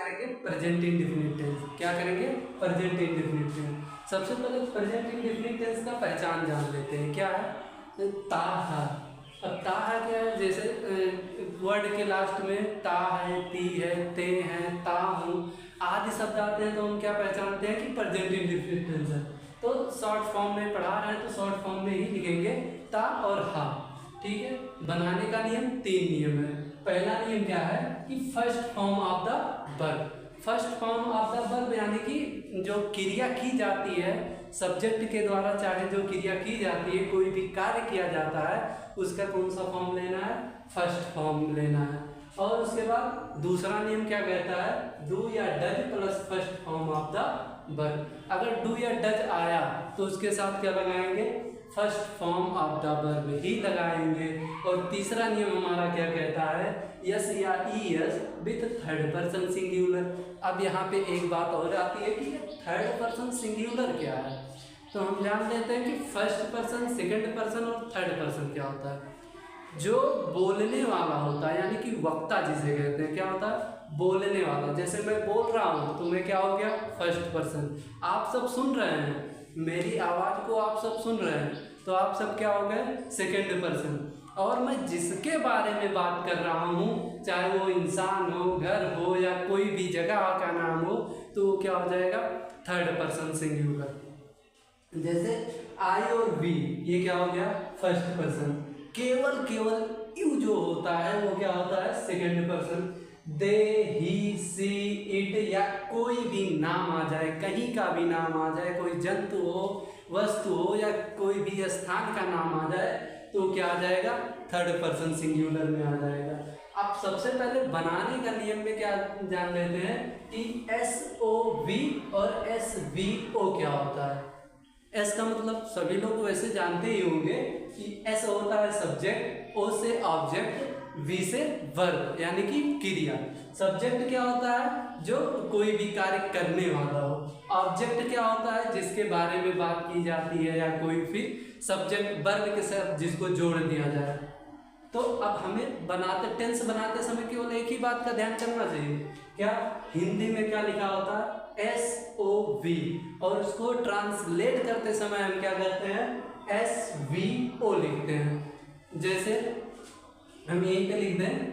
करेंगे present indefinite tense. क्या करेंगे? Present indefinite tense. सबसे पहले प्रेजेंट इंडेफिनिट टेंस का पहचान जान लेते हैं। क्या है? ता है। अब ता है क्या है? जैसे वर्ड के लास्ट में ता है, ती है, ते हैं, ता हूँ आदि शब्द आते हैं तो हम क्या पहचानते हैं कि प्रेजेंट इंडेफिनिट टेंस है। तो शॉर्ट फॉर्म में पढ़ा रहे हैं तो शॉर्ट फॉर्म में ही लिखेंगे ता और हा। ठीक है। बनाने का नियम 3 नियम है। पहला नियम क्या है कि first form of the verb. First form of the verb यानी कि जो क्रिया की जाती है सब्जेक्ट के द्वारा, चाहे जो क्रिया की जाती है, कोई भी कार्य किया जाता है, उसका कौन सा फॉर्म लेना है? फर्स्ट फॉर्म लेना है। और उसके बाद दूसरा नियम क्या कहता है? डू या does plus first form of the verb. अगर डू या डज आया तो उसके साथ क्या लगाएंगे? First form of the verb ही लगाएंगे। और तीसरा नियम हमारा क्या कहता है? यस या es with third person singular. अब यहाँ पे एक बात और आती है कि थर्ड पर्सन सिंगुलर क्या है, तो हम जान लेते हैं कि फर्स्ट पर्सन, सेकंड पर्सन और थर्ड पर्सन क्या होता है। जो बोलने वाला होता है यानी कि वक्ता जिसे कहते हैं, क्या होता है? बोलने वाला। जैसे मैं बोल रहा हूँ तो मैं क्या हो गया? First person. आप सब सुन रहे हैं, मेरी आवाज़ को आप सब सुन रहे हैं तो आप सब क्या हो गए? Second person. और मैं जिसके बारे में बात कर रहा हूँ, चाहे वो इंसान हो, घर हो या कोई भी जगह का नाम हो, तो वो क्या हो जाएगा? Third person singular. जैसे आई और वी, ये क्या हो गया? First person. केवल यू जो होता है वो क्या होता है? Second person. They, he, she, it या कोई भी नाम आ जाए, कहीं का भी नाम आ जाए, कोई जंतु हो, वस्तु हो या कोई भी स्थान का नाम आ जाए तो क्या आ जाएगा? थर्ड पर्सन सिंगुलर में आ जाएगा। अब सबसे पहले बनाने का नियम में क्या जान लेते हैं कि SOV और SVO क्या होता है। एस का मतलब सभी लोग वैसे जानते ही होंगे कि एस होता है सब्जेक्ट, ओ से ऑब्जेक्ट, वी से वर्ब यानी कि क्रिया। सब्जेक्ट क्या होता है? जो कोई भी कार्य करने वाला हो। ऑब्जेक्ट क्या होता है? जिसके बारे में बात की जाती है या कोई फिर सब्जेक्ट वर्ब के साथ जिसको जोड़ दिया जाए। तो अब हमें टेंस बनाते समय केवल एक ही बात का ध्यान करना चाहिए। क्या? हिंदी में क्या लिखा होता है? SOV। और उसको ट्रांसलेट करते समय हम क्या करते हैं? SVO लिखते हैं। जैसे हम यहीं पे लिख दें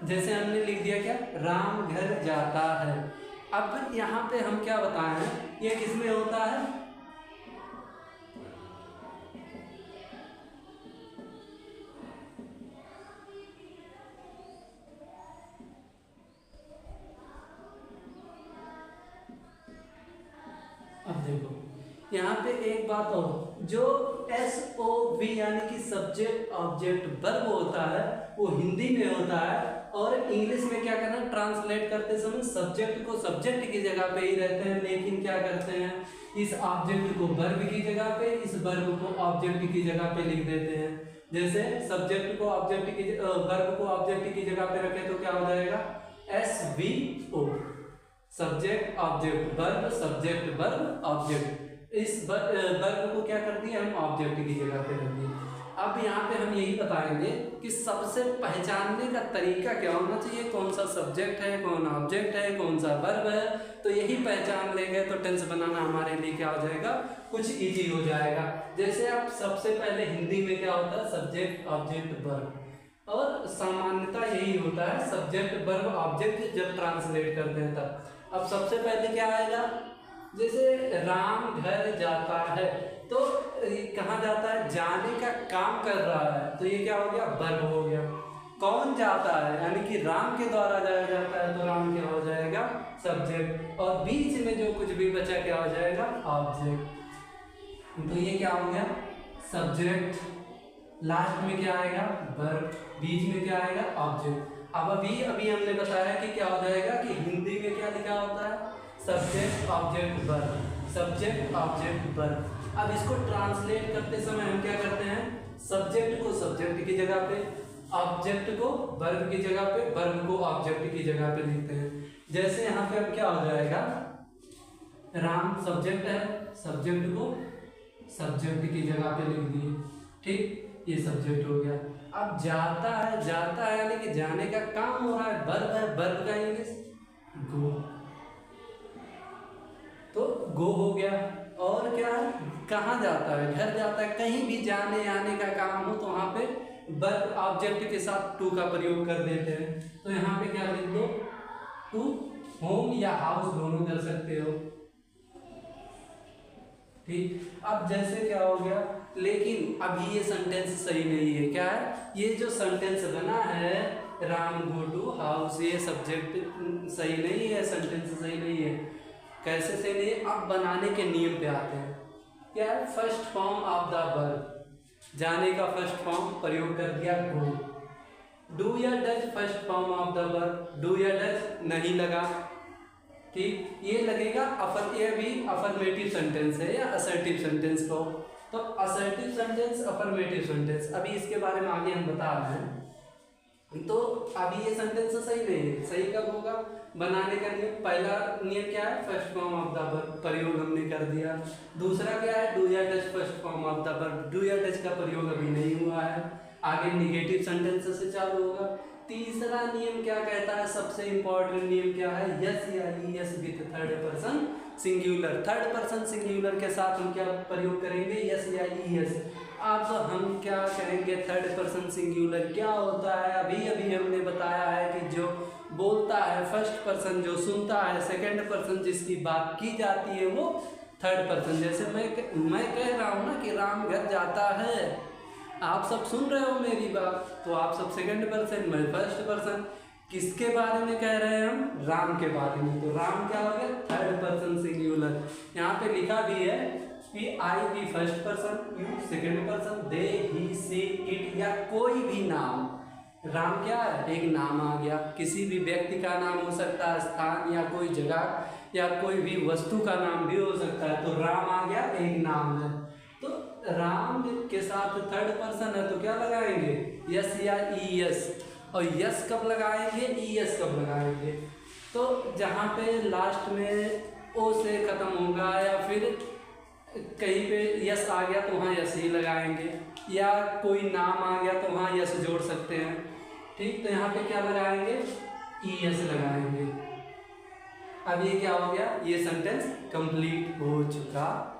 जैसे हमने लिख दिया क्या? राम घर जाता है। अब यहाँ पे हम क्या बताएं, ये किसमें होता है? अब देखो यहाँ पे एक बात और, जो SOV यानी कि सब्जेक्ट ऑब्जेक्ट वर्ब होता है वो हिंदी में होता है, और इंग्लिश में क्या करना? ट्रांसलेट करते समय सब्जेक्ट को सब्जेक्ट की जगह पे ही रहते हैं, लेकिन क्या करते हैं? इस ऑब्जेक्ट को वर्ब की जगह पे, इस वर्ब को ऑब्जेक्ट की जगह पे लिख देते हैं। जैसे सब्जेक्ट को ऑब्जेक्ट की वर्ब को ऑब्जेक्ट की जगह पे रखे तो क्या हो जाएगा? SVO। Subject object verb, subject verb object. इस वर्ब को क्या कर दिया? हम ऑब्जेक्ट की जगह पे रख दिए। अब यहाँ पे हम यही बताएंगे कि सबसे पहचानने का तरीका क्या होना चाहिए, कौन सा सब्जेक्ट है, कौन ऑब्जेक्ट है, कौन सा वर्ब है। तो यही पहचान लेंगे तो टेंस बनाना हमारे लिए क्या हो जाएगा? कुछ इजी हो जाएगा। जैसे आप सबसे पहले हिंदी में क्या होता है? सब्जेक्ट ऑब्जेक्ट वर्ब, और सामान्यता यही होता है सब्जेक्ट वर्ब ऑब्जेक्ट जब ट्रांसलेट करते हैं तब। अब सबसे पहले क्या आएगा? जैसे राम घर जाता है तो कहाँ जाता है? जाने का काम कर रहा है, तो ये क्या हो गया? वर्ब हो गया। कौन जाता है यानी कि राम के द्वारा जाया जाता है तो राम क्या हो जाएगा? सब्जेक्ट। और बीच में जो कुछ भी बचा क्या हो जाएगा? ऑब्जेक्ट। तो ये क्या हो गया? सब्जेक्ट। लास्ट में क्या आएगा? वर्ब। बीच में क्या आएगा? ऑब्जेक्ट। अब अभी हमने बताया कि क्या हो जाएगा कि हिंदी में क्या लिखा होता है? Subject object verb, subject object verb. अब इसको ट्रांसलेट करते समय हम क्या करते हैं? सब्जेक्ट को सब्जेक्ट की जगह पे, ऑब्जेक्ट को वर्ब की जगह पे, वर्ब को ऑब्जेक्ट की जगह पे लिखते हैं। जैसे यहाँ पे अब क्या हो जाएगा, राम सब्जेक्ट है, सब्जेक्ट को सब्जेक्ट की जगह पे लिख दिए, ठीक, ये सब्जेक्ट हो गया। अब जाता है यानी कि जाने का काम हो रहा है, वर्ब है, वर्ब का इंग्लिश गो, तो गो हो गया। और क्या है, कहाँ जाता है, घर जाता है, कहीं भी जाने आने का काम हो तो वहाँ पे वर्ब ऑब्जेक्ट के साथ टू का प्रयोग कर देते हैं। तो यहाँ पे क्या लिख दो, टू होम या हाउस दोनों कर सकते हो, ठीक। अब जैसे क्या हो गया, लेकिन अभी ये सेंटेंस सही नहीं है, क्या है, ये जो सेंटेंस बना है राम गो टू हाउस, ये सब्जेक्ट सही नहीं है, सेंटेंस सही नहीं है। कैसे सही नहीं है, अब बनाने के नियम पे आते हैं। क्या है, first form of the verb, जाने का फर्स्ट फॉर्म प्रयोग कर दिया गो। डू या does first form of the verb, do या डज नहीं लगा, ठीक, ये लगेगा ये भी अफर्मेटिव सेंटेंस है या असर्टिव सेंटेंस को, तो असर्टिव सेंटेंस, अफर्मेटिव सेंटेंस, अभी इसके बारे में आगे हम बता रहे हैं। तो अभी ये सेंटेंस सही नहीं है, सही कब होगा, बनाने का नियम, पहला नियम क्या है, first form of the verb प्रयोग हमने कर दिया। दूसरा क्या है, डू या does first form of the verb, do या डज का प्रयोग अभी नहीं हुआ है, आगे निगेटिव सेंटेंस से चालू होगा। तीसरा नियम क्या कहता है, सबसे इंपॉर्टेंट नियम क्या है, यस या es with third person singular, third person singular के साथ हम क्या प्रयोग करेंगे, यस या ईएस। अब हम क्या करेंगे, थर्ड पर्सन सिंगुलर क्या होता है, अभी अभी हमने बताया है कि जो बोलता है फर्स्ट पर्सन, जो सुनता है सेकंड पर्सन, जिसकी बात की जाती है वो थर्ड पर्सन। जैसे मैं कह रहा हूँ ना कि राम घर जाता है, आप सब सुन रहे हो मेरी बात, तो आप सब सेकंड पर्सन, मैं फर्स्ट पर्सन। किसके बारे में कह रहे हैं हम, राम के बारे में, तो राम क्या हो गया, थर्ड पर्सन सिंगुलर। यहाँ पे लिखा भी है कि आई भी first person, you second person, they he she it, या कोई भी नाम, राम क्या है, एक नाम आ गया, किसी भी व्यक्ति का नाम हो सकता है, स्थान या कोई जगह या कोई भी वस्तु का नाम भी हो सकता है, तो राम आ गया, एक नाम है। तो राम के साथ थर्ड पर्सन है तो क्या लगाएंगे, यस या ईएस, और यस कब लगाएंगे, ईएस कब लगाएंगे, तो जहाँ पे लास्ट में ओ से खत्म होगा या फिर कहीं पे यस आ गया तो वहाँ यस ही लगाएंगे, या कोई नाम आ गया तो वहाँ यस जोड़ सकते हैं, ठीक। तो यहाँ पे क्या लगाएंगे, ईएस लगाएंगे। अब ये क्या हो गया, ये सेंटेंस कंप्लीट हो चुका।